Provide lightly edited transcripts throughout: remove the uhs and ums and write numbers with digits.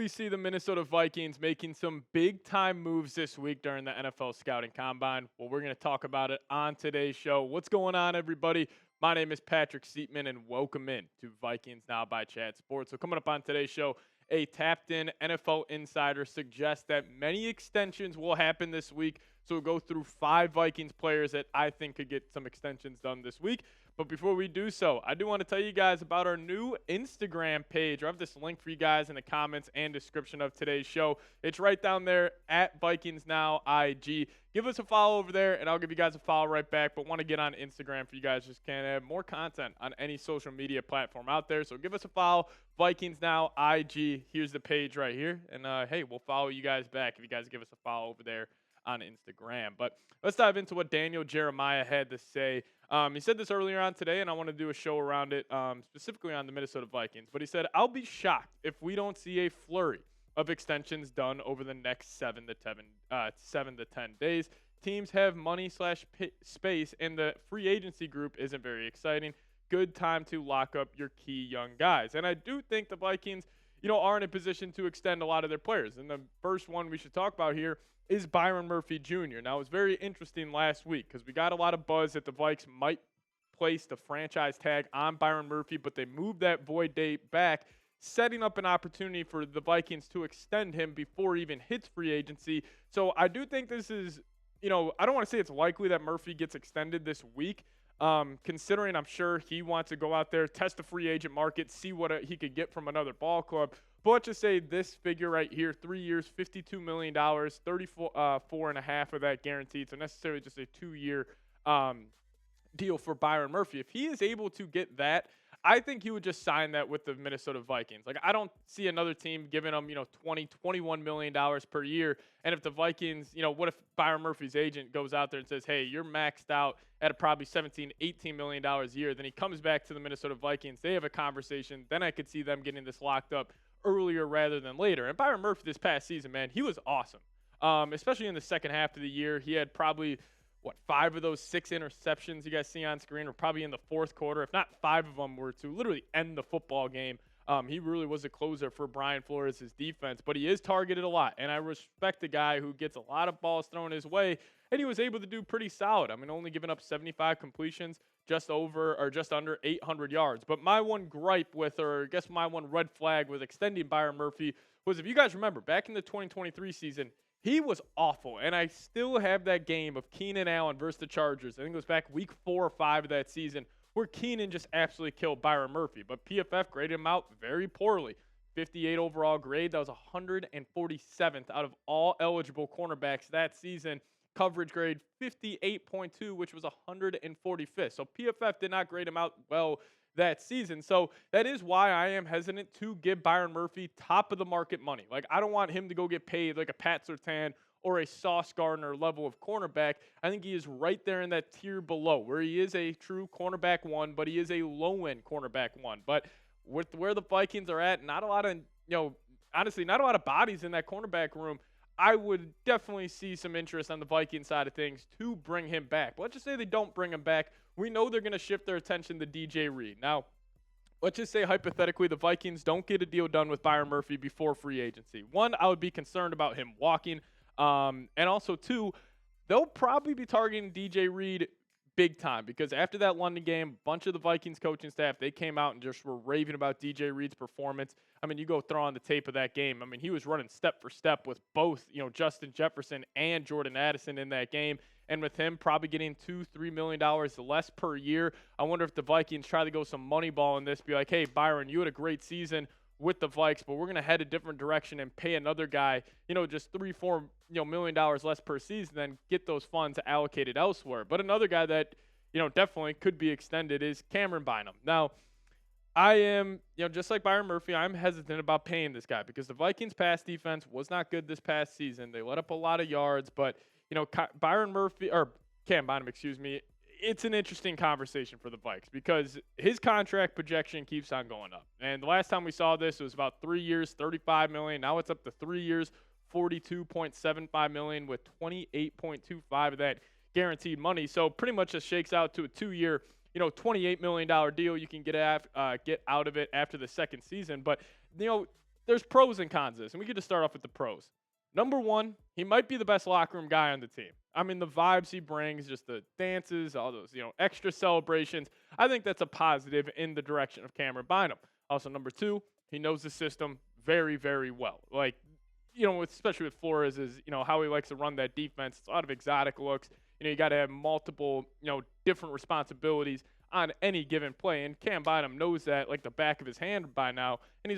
we see the Minnesota Vikings making some big-time moves this week during the NFL Scouting Combine. Well, we're going to talk about it on today's show. What's going on, everybody? My name is Patrick Siepman, and welcome in to Vikings Now by Chad Sports. So coming up on today's show, a tapped-in NFL insider suggests that many extensions will happen this week. So we'll go through 5 Vikings players that I think could get some extensions done this week. But before we do so, I do want to tell you guys about our new Instagram page. I have this link for you guys in the comments and description of today's show. It's right down there at Vikings Now IG. Give us a follow over there, and I'll give you guys a follow right back. But want to get on Instagram for you guys. Just can't have more content on any social media platform out there. So give us a follow, Vikings Now IG. Here's the page right here. And, hey, we'll follow you guys back if you guys give us a follow over there on Instagram. But let's dive into what Daniel Jeremiah had to say. He said this earlier on today, and I want to do a show around it, specifically on the Minnesota Vikings. But he said, I'll be shocked if we don't see a flurry of extensions done over the next 7 to 10 days. Teams have money/space, and the free agency group isn't very exciting. Good time to lock up your key young guys. And I do think the Vikings, are in a position to extend a lot of their players. And the first one we should talk about here is Byron Murphy Jr. Now, it was very interesting last week because we got a lot of buzz that the Vikes might place the franchise tag on Byron Murphy, but they moved that void date back, setting up an opportunity for the Vikings to extend him before he even hits free agency. So I do think this is, I don't want to say it's likely that Murphy gets extended this week, considering I'm sure he wants to go out there, test the free agent market, see what he could get from another ball club. But let's just say this figure right here, 3 years, $52 million, 34.5 of that guaranteed. So necessarily just a 2-year deal for Byron Murphy. If he is able to get that, I think he would just sign that with the Minnesota Vikings. Like, I don't see another team giving him, $21 million per year. And if the Vikings, what if Byron Murphy's agent goes out there and says, hey, you're maxed out at probably $17, $18 million a year. Then he comes back to the Minnesota Vikings. They have a conversation. Then I could see them getting this locked up earlier rather than later. And Byron Murphy this past season, man, he was awesome. Especially in the second half of the year. He had probably, 5 of those 6 interceptions you guys see on screen were probably in the fourth quarter. If not 5 of them were to literally end the football game. He really was a closer for Brian Flores' defense, but he is targeted a lot. And I respect the guy who gets a lot of balls thrown his way, and he was able to do pretty solid. I mean, only giving up 75 completions, just under 800 yards. But my one gripe with, or I guess my one red flag with extending Byron Murphy was, if you guys remember, back in the 2023 season, he was awful. And I still have that game of Keenan Allen versus the Chargers. I think it was back week 4 or 5 of that season, where Keenan just absolutely killed Byron Murphy. But PFF graded him out very poorly. 58 overall grade. That was 147th out of all eligible cornerbacks that season. Coverage grade 58.2, which was 145th. So PFF did not grade him out well that season. So that is why I am hesitant to give Byron Murphy top of the market money. Like, I don't want him to go get paid like a Pat Surtain or a Sauce Gardner level of cornerback. I think he is right there in that tier below, where he is a true cornerback 1, but he is a low-end cornerback 1. But with where the Vikings are at, not a lot of, honestly, not a lot of bodies in that cornerback room. I would definitely see some interest on the Vikings side of things to bring him back. But let's just say they don't bring him back. We know they're going to shift their attention to DJ Reed. Now, let's just say hypothetically the Vikings don't get a deal done with Byron Murphy before free agency. 1, I would be concerned about him walking. And also 2, they'll probably be targeting DJ Reed big time, because after that London game, a bunch of the Vikings coaching staff, they came out and just were raving about DJ Reed's performance. I mean, you go throw on the tape of that game. I mean, he was running step for step with both, Justin Jefferson and Jordan Addison in that game. And with him probably getting $2-3 million less per year, I wonder if the Vikings try to go some money ball in this, be like, hey, Byron, you had a great season with the Vikes, but we're going to head a different direction and pay another guy, just $3-4 million less per season, then get those funds allocated elsewhere. But another guy that, definitely could be extended is Cameron Bynum. Now, I am, just like Byron Murphy, I'm hesitant about paying this guy because the Vikings pass defense was not good this past season. They let up a lot of yards, but, Cam Bynum, it's an interesting conversation for the Vikes because his contract projection keeps on going up. And the last time we saw this, it was about 3 years, $35 million. Now it's up to 3 years, $42.75 million with $28.25 of that guaranteed money. So pretty much just shakes out to a 2-year, $28 million deal you can get out of it after the second season. But, there's pros and cons to this, and we get to start off with the pros. Number one, he might be the best locker room guy on the team. I mean, the vibes he brings, just the dances, all those, extra celebrations. I think that's a positive in the direction of Cameron Bynum. Also, number two, he knows the system very, very well. Like, especially with Flores, is, how he likes to run that defense. It's a lot of exotic looks. You got to have multiple, different responsibilities on any given play. And Cam Bynum knows that like the back of his hand by now. And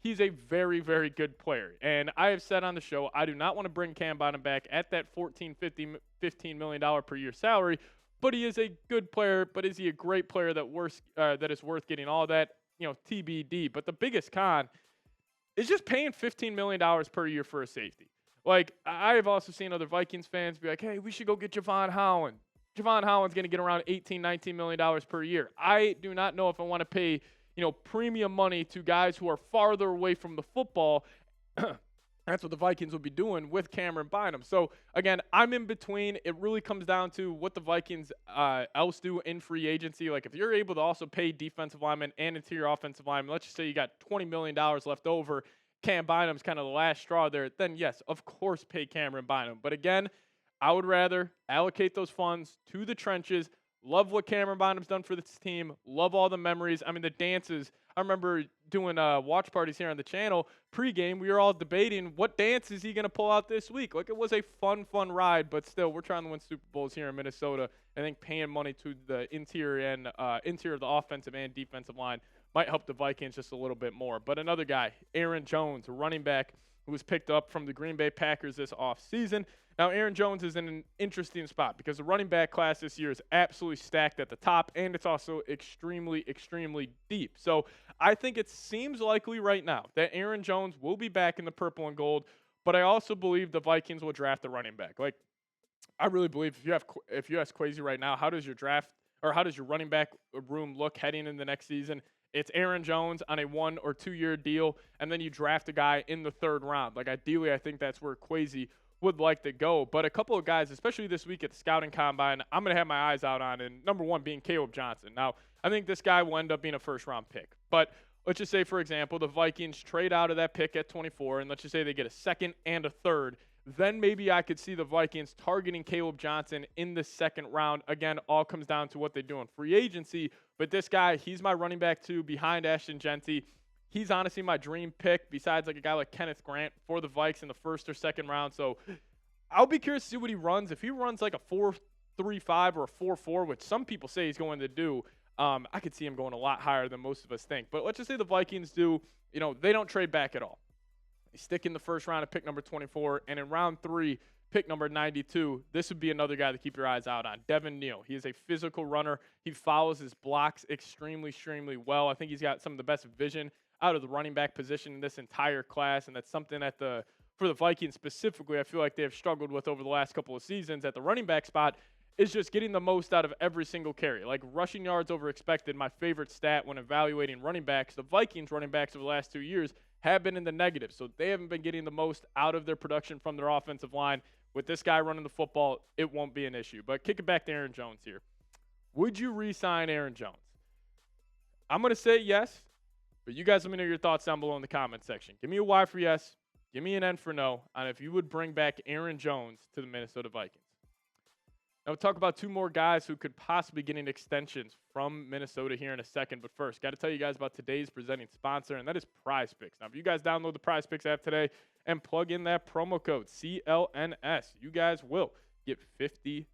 he's a very, very good player. And I have said on the show, I do not want to bring Cam Bynum back at that $15 million per year salary. But he is a good player. But is he a great player that is worth getting all that? TBD. But the biggest con is just paying $15 million per year for a safety. Like, I have also seen other Vikings fans be like, hey, we should go get Javon Holland. Javon Holland's going to get around $18, $19 million per year. I do not know if I want to pay, premium money to guys who are farther away from the football. That's what the Vikings will be doing with Cameron Bynum. So, again, I'm in between. It really comes down to what the Vikings else do in free agency. Like, if you're able to also pay defensive linemen and interior offensive linemen, let's just say you got $20 million left over, Cam Bynum's kind of the last straw there, then yes, of course, pay Cameron Bynum. But again, I would rather allocate those funds to the trenches. Love what Cameron Bynum's done for this team. Love all the memories. I mean, the dances. I remember doing watch parties here on the channel. Pre-game, we were all debating what dance is he going to pull out this week. Like, it was a fun ride, but still, we're trying to win Super Bowls here in Minnesota. I think paying money to the interior of the offensive and defensive line might help the Vikings just a little bit more. But another guy, Aaron Jones, a running back who was picked up from the Green Bay Packers this offseason. Now, Aaron Jones is in an interesting spot because the running back class this year is absolutely stacked at the top, and it's also extremely, extremely deep. So I think it seems likely right now that Aaron Jones will be back in the purple and gold, but I also believe the Vikings will draft a running back. Like, I really believe if you ask Kwesi right now, how does your running back room look heading in the next season? It's Aaron Jones on a 1 or 2 year deal, and then you draft a guy in the third round. Like, ideally, I think that's where Kwesi would like to go. But a couple of guys, especially this week at the scouting combine, I'm going to have my eyes out on, and number one being Caleb Johnson. Now, I think this guy will end up being a first-round pick. But let's just say, for example, the Vikings trade out of that pick at 24, and let's just say they get a second and a third. Then maybe I could see the Vikings targeting Caleb Johnson in the second round. Again, all comes down to what they do in free agency. But this guy, he's my running back too, behind Ashton Jeanty. He's honestly my dream pick, besides like a guy like Kenneth Grant for the Vikes in the first or second round. So I'll be curious to see what he runs. If he runs like a 4.35 or a 4.4, which some people say he's going to do, I could see him going a lot higher than most of us think. But let's just say the Vikings do, they don't trade back at all. They stick in the first round at pick number 24, and in round 3, pick number 92, this would be another guy to keep your eyes out on, Devin Neal. He is a physical runner. He follows his blocks extremely, extremely well. I think he's got some of the best vision out of the running back position in this entire class, and that's something for the Vikings specifically, I feel like they have struggled with over the last couple of seasons at the running back spot, is just getting the most out of every single carry. Like rushing yards over expected, my favorite stat when evaluating running backs. The Vikings running backs over the last 2 years have been in the negative, so they haven't been getting the most out of their production from their offensive line. With this guy running the football, it won't be an issue. But kick it back to Aaron Jones here. Would you re-sign Aaron Jones? I'm going to say yes, but you guys let me know your thoughts down below in the comment section. Give me a Y for yes, give me an N for no, on if you would bring back Aaron Jones to the Minnesota Vikings. Now we'll talk about 2 more guys who could possibly get in extensions from Minnesota here in a second. But first, got to tell you guys about today's presenting sponsor, and that is PrizePicks. Now, if you guys download the PrizePicks app today and plug in that promo code CLNS, you guys will get $50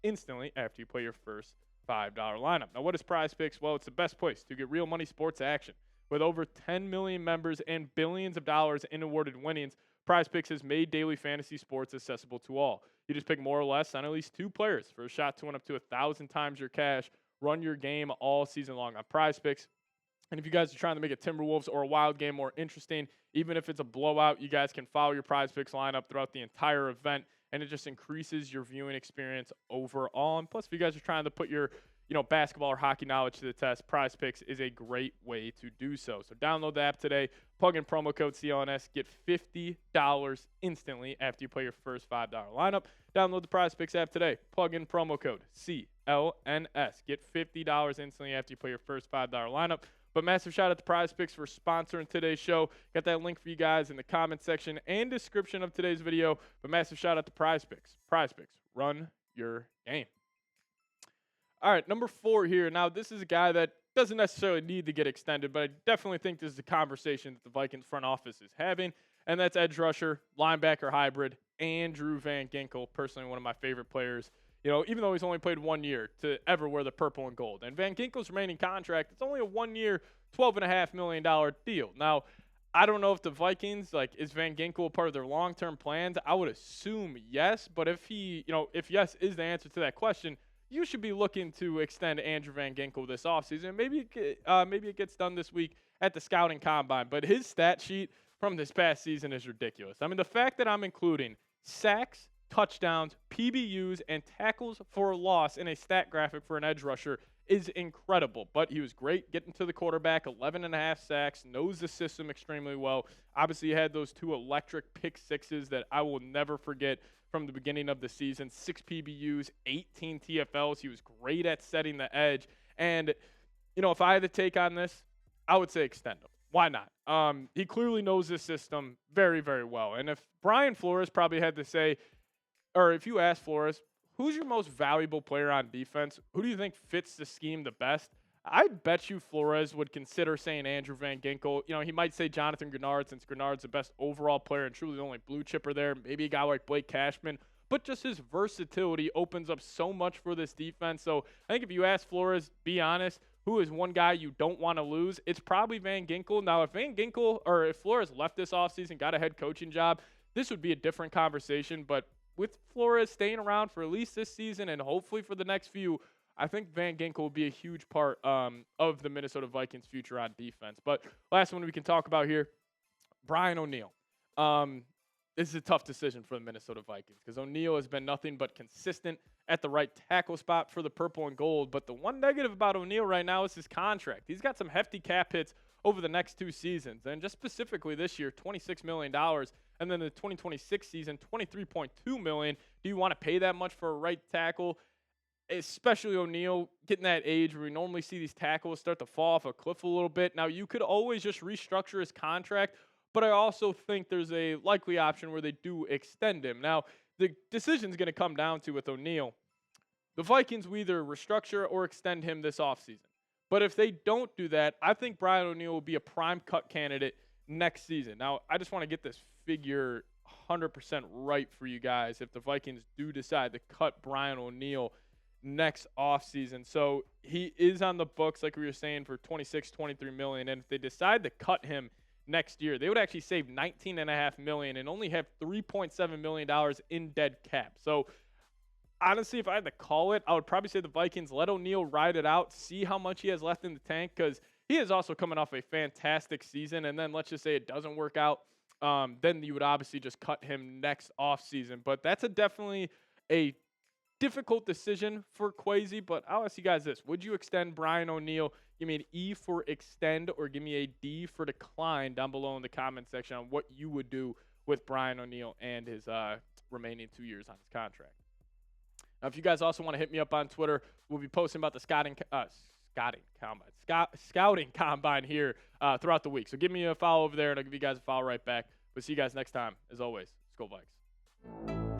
instantly after you play your first $5 lineup. Now, what is PrizePicks? Well, it's the best place to get real money sports action. With over 10 million members and billions of dollars in awarded winnings, PrizePicks has made daily fantasy sports accessible to all. You just pick more or less on at least 2 players for a shot to win up to 1,000 times your cash. Run your game all season long on PrizePicks. And if you guys are trying to make a Timberwolves or a Wild game more interesting, even if it's a blowout, you guys can follow your PrizePicks lineup throughout the entire event, and it just increases your viewing experience overall. And plus, if you guys are trying to put your basketball or hockey knowledge to the test, PrizePicks is a great way to do so. So download the app today, plug in promo code CLNS, get $50 instantly after you play your first $5 lineup. Download the PrizePicks app today, plug in promo code CLNS, get $50 instantly after you play your first $5 lineup. But massive shout out to PrizePicks for sponsoring today's show. Got that link for you guys in the comment section and description of today's video. But massive shout out to PrizePicks. PrizePicks, run your game. All right, number 4 here. Now, this is a guy that doesn't necessarily need to get extended, but I definitely think this is a conversation that the Vikings front office is having, and that's edge rusher, linebacker hybrid, Andrew Van Ginkel, personally one of my favorite players. You know, even though he's only played 1 year to ever wear the purple and gold. And Van Ginkel's remaining contract, it's only a 1-year, $12.5 million deal. Now, I don't know if the Vikings, is Van Ginkel part of their long-term plans? I would assume yes, but if if yes is the answer to that question, you should be looking to extend Andrew Van Ginkel this offseason. Maybe it gets done this week at the scouting combine. But his stat sheet from this past season is ridiculous. I mean, the fact that I'm including sacks, touchdowns, PBUs, and tackles for loss in a stat graphic for an edge rusher is incredible. But he was great getting to the quarterback, 11.5 sacks, knows the system extremely well. Obviously, he had those 2 electric pick sixes that I will never forget from the beginning of the season. 6 PBUs, 18 TFLs. He was great at setting the edge. And, if I had to take on this, I would say extend him. Why not? He clearly knows this system very, very well. And if Brian Flores probably had to say, or if you ask Flores, who's your most valuable player on defense? Who do you think fits the scheme the best? I bet you Flores would consider saying Andrew Van Ginkel. He might say Jonathan Grenard, since Grenard's the best overall player and truly the only blue chipper there. Maybe a guy like Blake Cashman. But just his versatility opens up so much for this defense. So I think if you ask Flores, be honest, who is one guy you don't want to lose? It's probably Van Ginkel. Now, if Flores left this offseason, got a head coaching job, this would be a different conversation. But with Flores staying around for at least this season and hopefully for the next few, I think Van Ginkel will be a huge part of the Minnesota Vikings' future on defense. But last one we can talk about here, Brian O'Neill. This is a tough decision for the Minnesota Vikings because O'Neill has been nothing but consistent at the right tackle spot for the purple and gold. But the one negative about O'Neill right now is his contract. He's got some hefty cap hits over the next 2 seasons. And just specifically this year, $26 million. And then the 2026 season, $23.2 million. Do you want to pay that much for a right tackle? Especially O'Neill getting that age where we normally see these tackles start to fall off a cliff a little bit. Now, you could always just restructure his contract, but I also think there's a likely option where they do extend him. Now, the decision is going to come down to with O'Neill. The Vikings will either restructure or extend him this offseason. But if they don't do that, I think Brian O'Neill will be a prime cut candidate next season. Now, I just want to get this figure 100% right for you guys if the Vikings do decide to cut Brian O'Neill next offseason. So he is on the books, like we were saying, for $23 million. And if they decide to cut him next year, they would actually save $19.5 million and only have $3.7 million in dead cap. So honestly, if I had to call it, I would probably say the Vikings let O'Neill ride it out, see how much he has left in the tank, because he is also coming off a fantastic season. And then let's just say it doesn't work out, then you would obviously just cut him next offseason. But that's definitely a difficult decision for Kwesi, but I'll ask you guys this. Would you extend Brian O'Neill? Give me an E for extend or give me a D for decline down below in the comment section on what you would do with Brian O'Neill and his remaining 2 years on his contract. Now, if you guys also want to hit me up on Twitter, we'll be posting about the scouting combine here throughout the week. So give me a follow over there, and I'll give you guys a follow right back. We'll see you guys next time. As always, Skol Vikes.